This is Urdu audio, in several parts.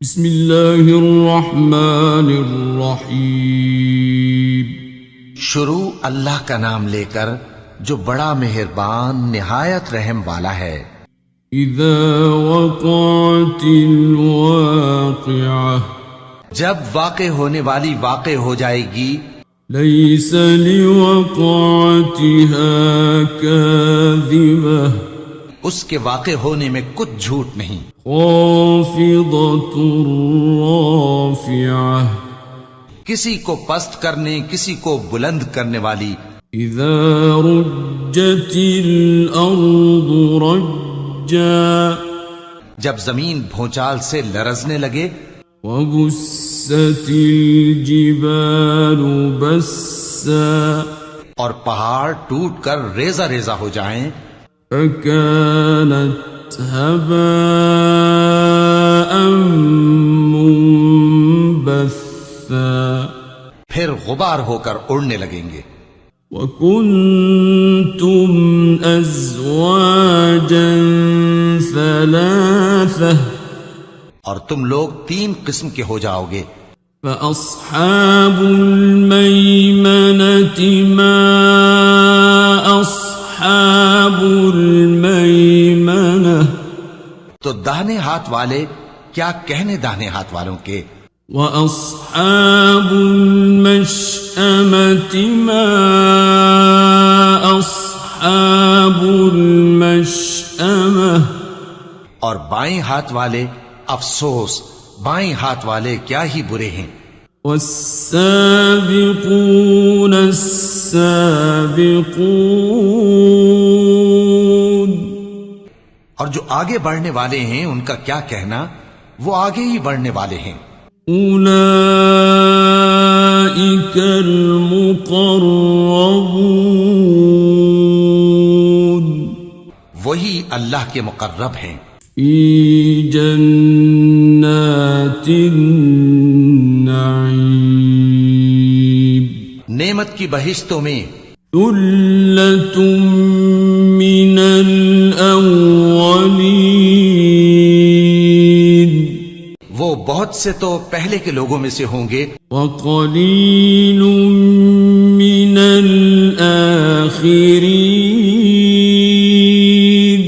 بسم اللہ الرحمن الرحیم۔ شروع اللہ کا نام لے کر جو بڑا مہربان نہایت رحم والا ہے۔ اذا وقعت الواقعہ، جب واقع ہونے والی واقع ہو جائے گی، لیس لوقعتها کاذبہ، اس کے واقع ہونے میں کچھ جھوٹ نہیں۔ خافضۃ رافعہ، کسی کو پست کرنے کسی کو بلند کرنے والی۔ اذا رجت الارض رجا، جب زمین بھونچال سے لرزنے لگے، وبست الجبال بسا، اور پہاڑ ٹوٹ کر ریزہ ریزہ ہو جائیں، فكانت هباء منبثا، پھر غبار ہو کر اڑنے لگیں گے۔ وكنتم أزواجا ثلاثة، اور تم لوگ 3 قسم کے ہو جاؤ گے۔ فأصحاب الميمنة ما أصحاب الميمنة، تو داہنے ہاتھ والے کیا کہنے داہنے ہاتھ والوں کے۔ وأصحاب المشأمة ما أصحاب المشأمة، اور بائیں ہاتھ والے افسوس، بائیں ہاتھ والے کیا ہی برے ہیں۔ والسابقون السابقون، اور جو آگے بڑھنے والے ہیں ان کا کیا کہنا، وہ آگے ہی بڑھنے والے ہیں۔ اولئک المقربون، وہی اللہ کے مقرب ہیں، فی جنات النعیم، نعمت کی بہشتوں میں۔ ثلۃ من الاولین، وہ بہت سے تو پہلے کے لوگوں میں سے ہوں گے، وقلیل من الآخرین،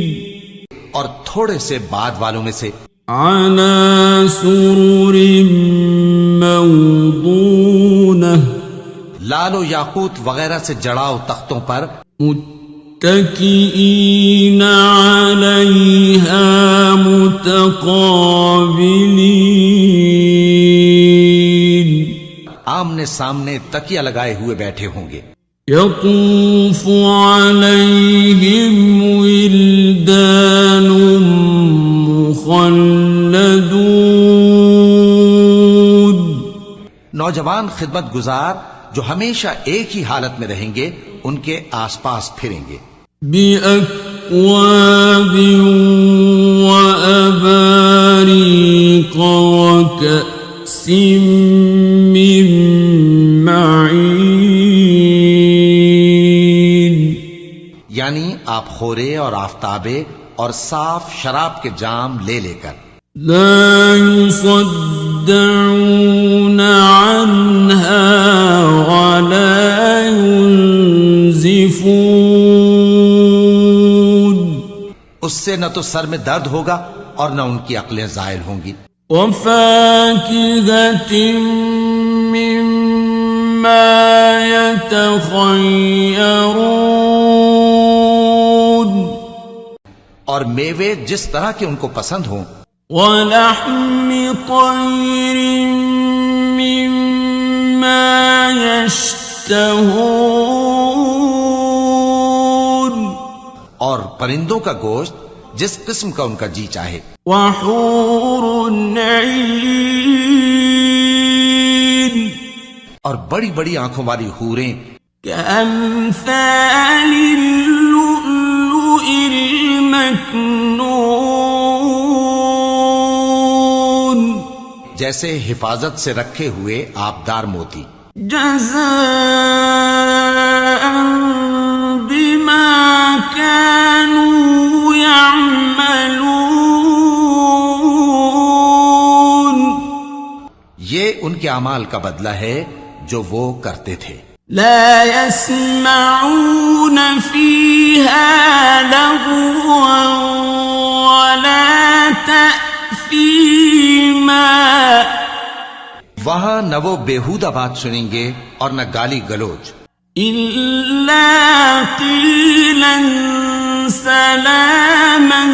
اور تھوڑے سے بعد والوں میں سے۔ علی سرر موضونہ، لال و یاقوت وغیرہ سے جڑاؤ تختوں پر، متکئین علیہا متقابلین، آمنے سامنے تکیہ لگائے ہوئے بیٹھے ہوں گے۔ یطوف علیہم ولدان مخلدون، نوجوان خدمت گزار جو ہمیشہ ایک ہی حالت میں رہیں گے ان کے آس پاس پھریں گے۔ بِأَكْوَابٍ وَأَبَارِيقَ وَكَأْسٍ مِّن مَّعِينٍ، یعنی آپ خورے اور آفتابے اور صاف شراب کے جام لے لے کر۔ لا يصدعون عنها ولا ينزفون، اس سے نہ تو سر میں درد ہوگا اور نہ ان کی عقلیں زائل ہوں گی۔ وفاكهة مما يتخيرون، اور میوے جس طرح کے ان کو پسند ہوں۔ ولحم طير مما يشتهون، اور پرندوں کا گوشت جس قسم کا ان کا جی چاہے۔ وحور عين، اور بڑی بڑی آنکھوں والی حوریں كأمثال اللؤلؤ المكنون، جیسے حفاظت سے رکھے ہوئے آبدار موتی۔ جزاء بما كانوا يعملون، یہ ان کے اعمال کا بدلہ ہے جو وہ کرتے تھے. لا يسمعون فيها لغوا ولا تأثيما. وہاں نہ وہ بیہودہ بات سنیں گے اور نہ گالی گلوچ. إلا قيلا سلاما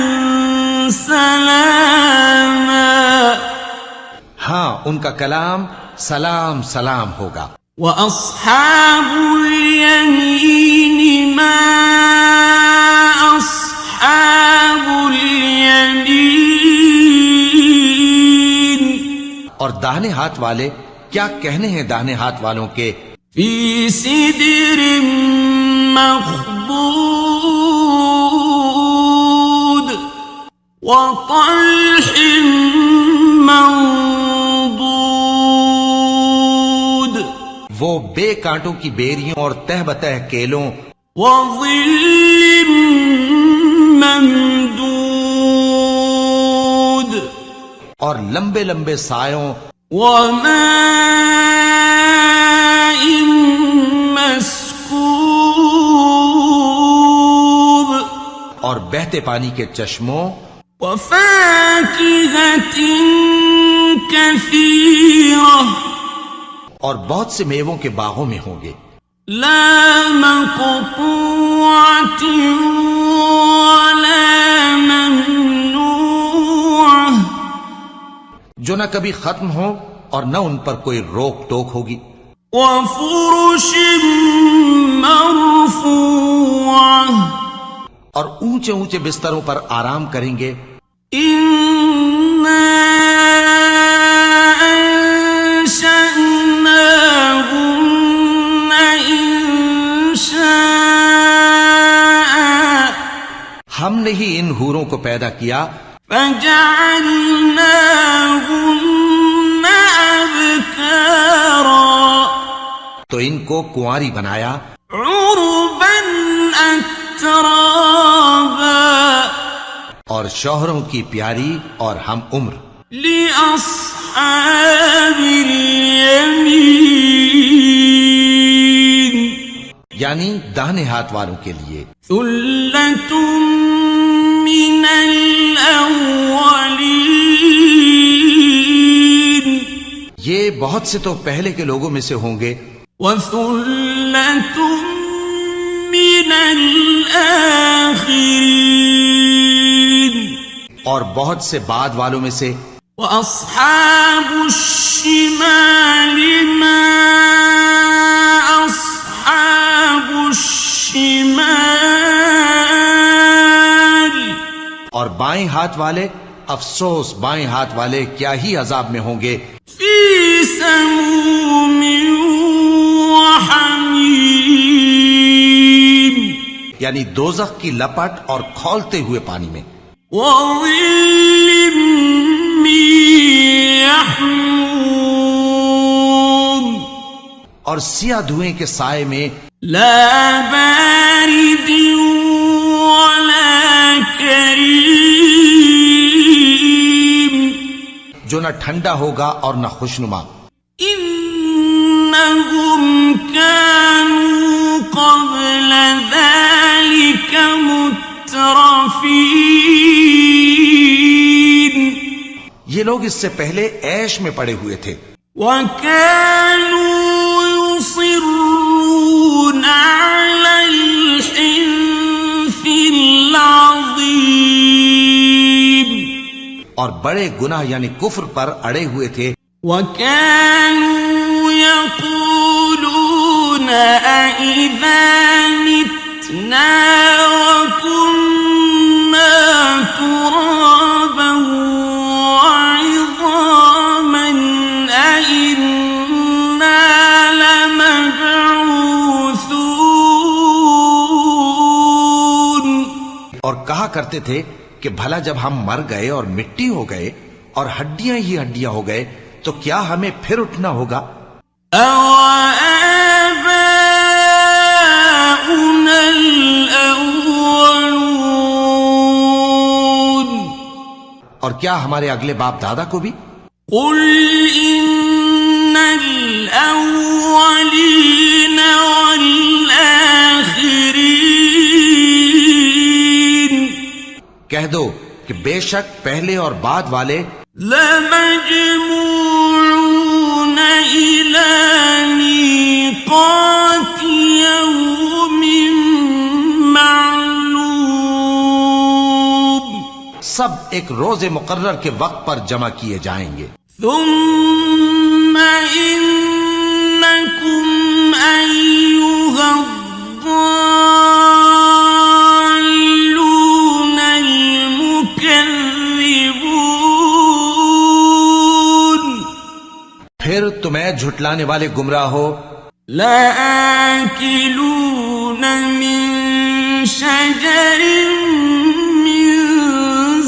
سلاما. ہاں ان کا کلام سلام سلام ہوگا. وأصحاب اليمين ما أصحاب اليمين. اور داہنے ہاتھ والے کیا کہنے ہیں داہنے ہاتھ والوں کے. في سدر مخضود وطلح منضود. وہ بے کانٹوں کی بیریوں اور تہ بتہ کیلوں وظل ممدود. اور لمبے لمبے سایوں وماء مسكوب. اور بہتے پانی کے چشموں وفاكهة كثيرة. اور بہت سے میووں کے باغوں میں ہوں گے. لا مقطوعة ولا ممنوعة. جو نہ کبھی ختم ہو اور نہ ان پر کوئی روک ٹوک ہوگی. وفرش مرفوعة. اور اونچے اونچے بستروں پر آرام کریں گے. إنا أنشأناهن إنشاء. ہم نے ہی ان حوروں کو پیدا کیا فجعلناهن أبكارا. تو ان کو کنواری بنایا عربا أترابا. اور شوہروں کی پیاری اور ہم عمر. لأصحاب اليمين. یعنی داہنے ہاتھ والوں کے لیے. ثلة من الأولين. یہ بہت سے تو پہلے کے لوگوں میں سے ہوں گے. وثلة من الآخرين. اور بہت سے بعد والوں میں سے. وأصحاب الشمال ما أصحاب الشمال. اور بائیں ہاتھ والے افسوس بائیں ہاتھ والے کیا ہی عذاب میں ہوں گے. في سموم وحميم. یعنی دوزخ کی لپٹ اور کھولتے ہوئے پانی میں. وظل من يحموم. اور سیاہ دھوئیں کے سائے میں. لا بارد ولا كريم. جو نہ ٹھنڈا ہوگا اور نہ خوشنما. إنهم كانوا قبل ذلك مترفين. یہ لوگ اس سے پہلے عیش میں پڑے ہوئے تھے. وكانوا يصرون على الحنث العظيم. اور بڑے گناہ یعنی کفر پر اڑے ہوئے تھے. وكانوا يقولون أئذا متنا وكنا ترابا وعظاما أئنا لمبعوثون. اور کہا کرتے تھے کہ بھلا جب ہم مر گئے اور مٹی ہو گئے اور ہڈیاں ہی ہڈیاں ہو گئے تو کیا ہمیں پھر اٹھنا ہوگا. أَوَآبَاؤُنَا الْأَوَّلُونَ. اور کیا ہمارے اگلے باپ دادا کو بھی. قُلْ إِنَّ الأولين والآخرين کہہ دو کہ بے شک پہلے اور بعد والے لمجموعون إلى ميقات يوم معلوم سب ایک روز مقرر کے وقت پر جمع کیے جائیں گے. ثم إنكم أيها الضالون المكذبون پھر تمہیں جھٹلانے والے گمراہ ہو. لآكلون من شجر من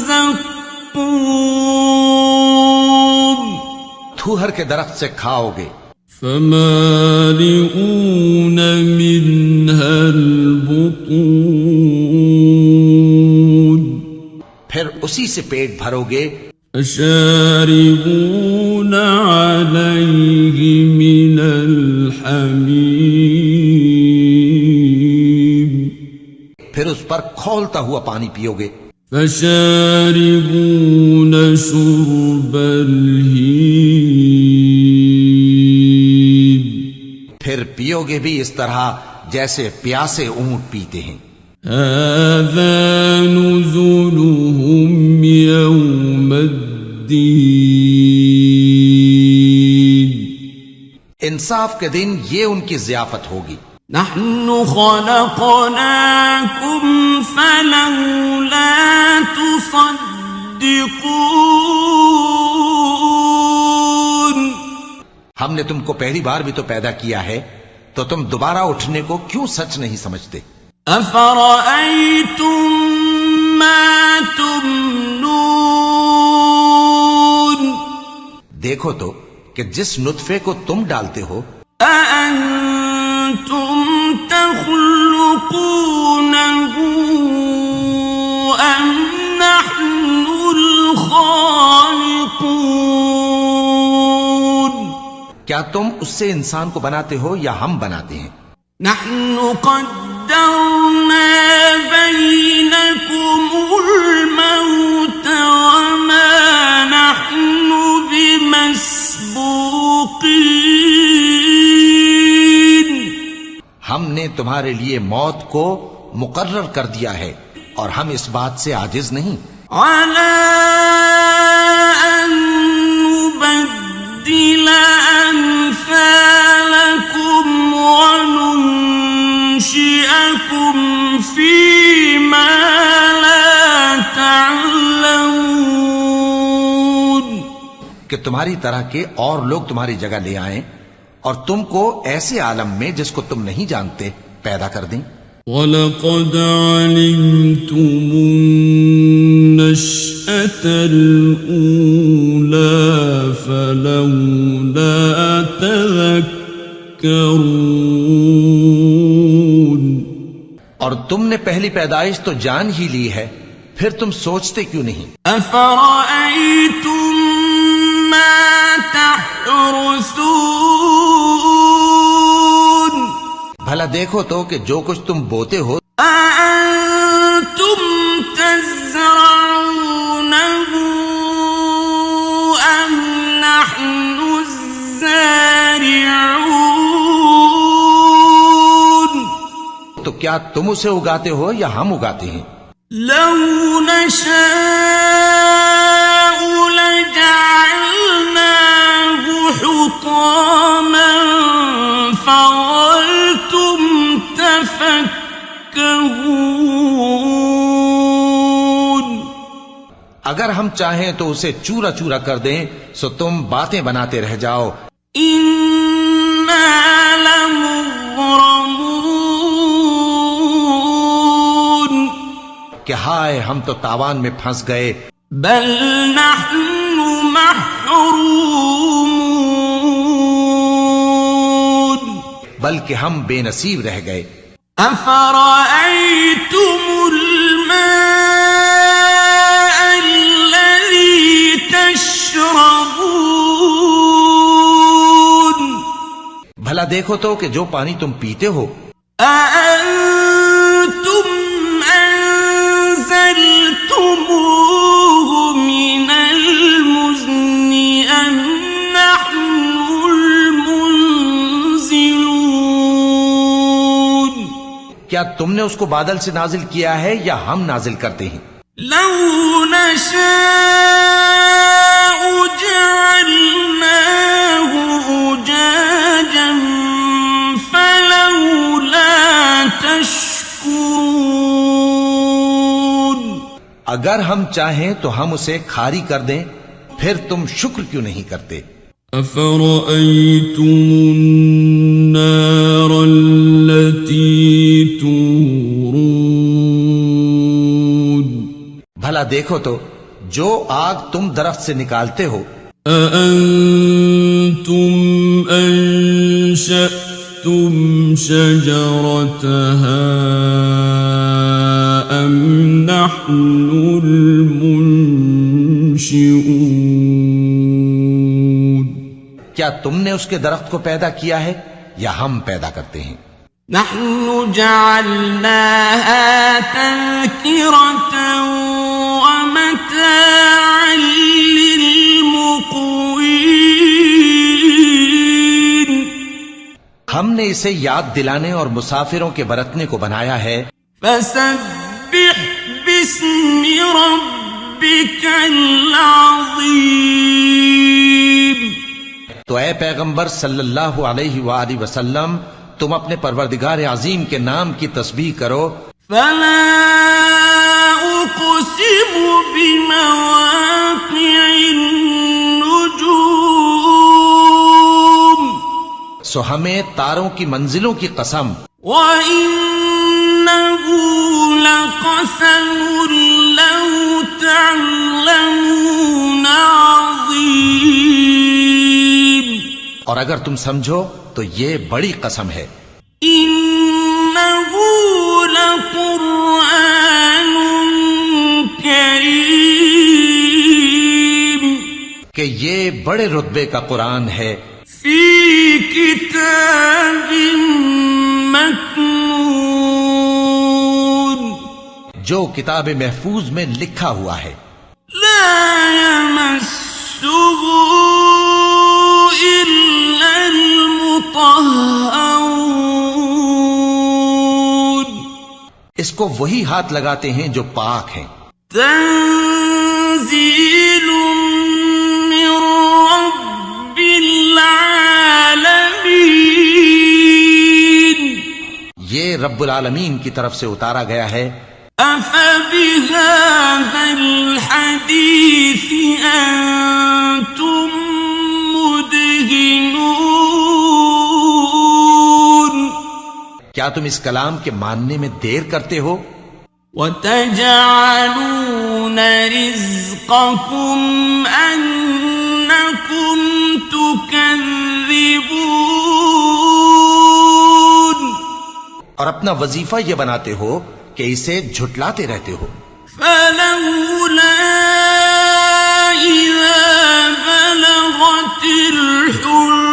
زقوم تھوہر کے درخت سے کھاؤ گے. فمالئون منها البطون پھر اسی سے پیٹ بھرو گے. فشاربون عليه من الحميم پھر اس پر کھولتا ہوا پانی پیو گے. فشاربون شرب الهيم پھر پیو گے بھی اس طرح جیسے پیاسے اونٹ پیتے ہیں. هذا نزلهم يوم الدين انصاف کے دن یہ ان کی ضیافت ہوگی. نحن خلقناكم فلولا تصدقون ہم نے تم کو پہلی بار بھی تو پیدا کیا ہے تو تم دوبارہ اٹھنے کو کیوں سچ نہیں سمجھتے. أفرأيتم ما تمنون دیکھو تو کہ جس نطفے کو تم ڈالتے ہو أأنتم تخلقونه أم نحن الخالقون کیا تم اس سے انسان کو بناتے ہو یا ہم بناتے ہیں. نحن قدرنا بينكم الموت وما نحن بمسبوقين ہم نے تمہارے لیے موت کو مقرر کر دیا ہے اور ہم اس بات سے عاجز نہیں. على أن نبدل أمثالكم وننشئكم فيما لا تعلمون کہ تمہاری طرح کے اور لوگ تمہاری جگہ لے آئیں اور تم کو ایسے عالم میں جس کو تم نہیں جانتے پیدا کر دیں. وَلَقَدْ عَلِمْتُمُ النَّشْأَةَ الْأُولَى فَلَوْلَا تَذَكَّرُونَ اور تم نے پہلی پیدائش تو جان ہی لی ہے پھر تم سوچتے کیوں نہیں. أَفَرَأَيْتُم مَّا تَحْرُثُونَ بھلا دیکھو تو کہ جو کچھ تم بوتے ہو أَأَنتُمْ تَزْرَعُونَهُ أَمْ نَحْنُ الزَّارِعُونَ تو کیا تم اسے اگاتے ہو یا ہم اگاتے ہیں. لَوْ نَشَاءُ لَجَعَلْنَاهُ حُطَامًا فَظَلْتُمْ تَفَكَّهُونَ اگر ہم چاہیں تو اسے چورا چورا کر دیں سو تم باتیں بناتے رہ جاؤ. إِنَّا لَمُغْرَمُونَ کہ ہائے ہم تو تاوان میں پھنس گئے. بل نحن محرومون بلکہ ہم بے نصیب رہ گئے. أفرأيتم الماء الذي تشربون بھلا دیکھو تو کہ جو پانی تم پیتے ہو أأنتم أنزلتموه من المزن أم نحن المنزلون کیا تم نے اس کو بادل سے نازل کیا ہے یا ہم نازل کرتے ہیں؟ لو نشاء جعلناه أجاجا فلولا تشكرون اگر ہم چاہیں تو ہم اسے کھاری کر دیں، پھر تم شکر کیوں نہیں کرتے؟ أفرأيتم النار التي تورون بھلا دیکھو تو جو آگ تم درخت سے نکالتے ہو أأنتم أنشأتم شجرتها أم نحن المنشئون کیا تم نے اس کے درخت کو پیدا کیا ہے یا ہم پیدا کرتے ہیں؟ نحن جعلناها تذكرة ومتاعا للمقوين ہم نے اسے یاد دلانے اور مسافروں کے برتنے کو بنایا ہے۔ فسبح باسم ربك العظيم تو اے پیغمبر صلی اللہ علیہ وآلہ وسلم تم اپنے پروردگار عظیم کے نام کی تسبیح کرو۔ فلا أقسم بمواقع النجوم سو ہمیں تاروں کی منزلوں کی قسم، وَإِنَّهُ لَقَسَمٌ لَوْ تَعْلَمُونَ عَظِيمٌ اور اگر تم سمجھو تو یہ بڑی قسم ہے۔ إِنَّهُ لَقُرْآنٌ كَرِيمٌ کہ یہ بڑے رتبے کا قرآن ہے، فِي كِتَابٍ مَّكْنُونٍ جو کتاب محفوظ میں لکھا ہوا ہے، لا يمسه إلا المطهرون اس کو وہی ہاتھ لگاتے ہیں جو پاک ہیں۔ تنزيل من رب العالمين یہ رب العالمین کی طرف سے اتارا گیا ہے۔ أفبهذا الحديث أنتم مدهنون کیا تم اس کلام کے ماننے میں دیر کرتے ہو؟ وتجعلون رزقكم أنكم تكذبون اور اپنا وظیفہ یہ بناتے ہو کہ اسے جھٹلاتے رہتے ہو۔ فلولا إذا بلغت الحلقوم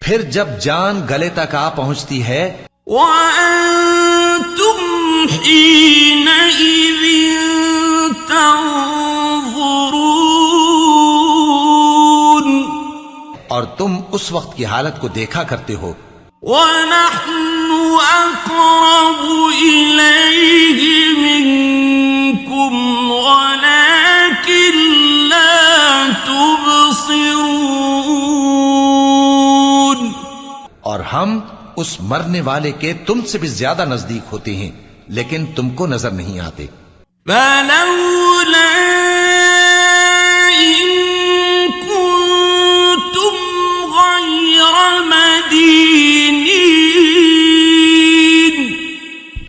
پھر جب جان گلے تک آ پہنچتی ہے، وأنتم حينئذ تنظرون اور تم اس وقت کی حالت کو دیکھا کرتے ہو، ونحن أقرب إليه منكم ولكن لا تبصرون اور ہم اس مرنے والے کے تم سے بھی زیادہ نزدیک ہوتے ہیں لیکن تم کو نظر نہیں آتے۔ فلولا إن كنتم غير مدينين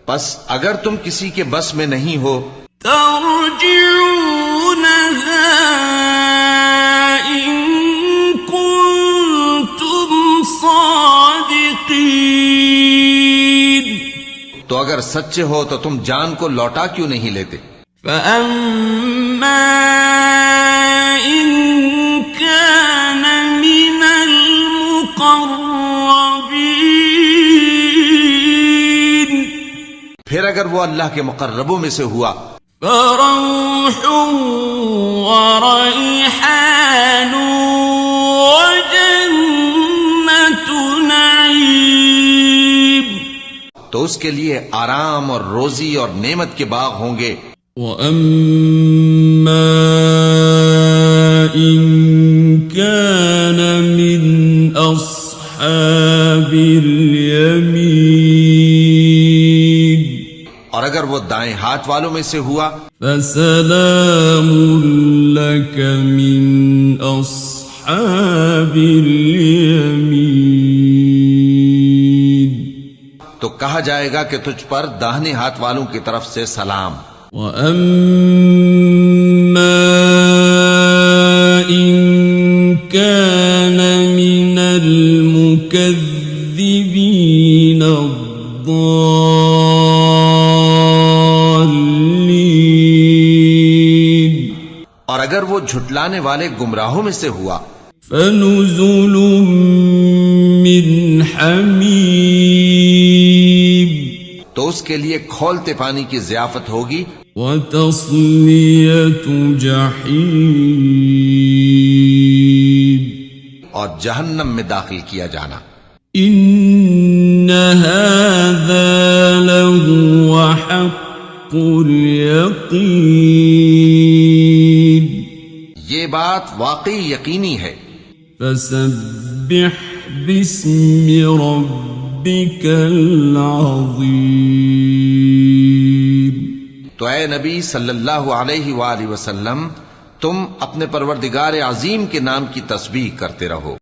پس اگر تم کسی کے بس میں نہیں ہو ترجعونها إن كنتم صادقين تو اگر سچے ہو تو تم جان کو لوٹا کیوں نہیں لیتے؟ فأما إن كان من اگر وہ اللہ کے مقربوں میں سے ہوا فروح وريحان وجنة نعيم، تو اس کے لیے آرام اور روزی اور نعمت کے باغ ہوں گے. وَأَمَّا إِن كَانَ مِنْ أَصْحَابِ الْيَمِينِ، اور اگر وہ دائیں ہاتھ والوں میں سے ہوا فَسَلَامٌ لَكَ مِنْ أَصْحَابِ الْيَمِينِ، تو کہا جائے گا کہ تجھ پر داہنے ہاتھ والوں کی طرف سے سلام. وَأَمَّا إِن كَانَ مِنَ الْمُكَذِّبِينَ الضَّالِّينَ، اور اگر وہ جھٹلانے والے گمراہوں میں سے ہوا فَنُزُلٌ مِّنْ حَمِيمٍ، تو اس کے لیے کھولتے پانی کی ضیافت ہوگی. وَتَصْلِيَةُ جَحِيمٍ، اور جہنم میں داخل کیا جانا. إِنَّ هَذَا لَهُوَ حَقُّ الْيَقِينِ، یہ بات واقعی یقینی ہے. فَسَبِّحْ بِاسْمِ رَبِّكَ الْعَظِيمِ، تو اے نبی صلی اللہ علیہ وآلہ وسلم تم اپنے پروردگار عظیم کے نام کی تسبیح کرتے رہو.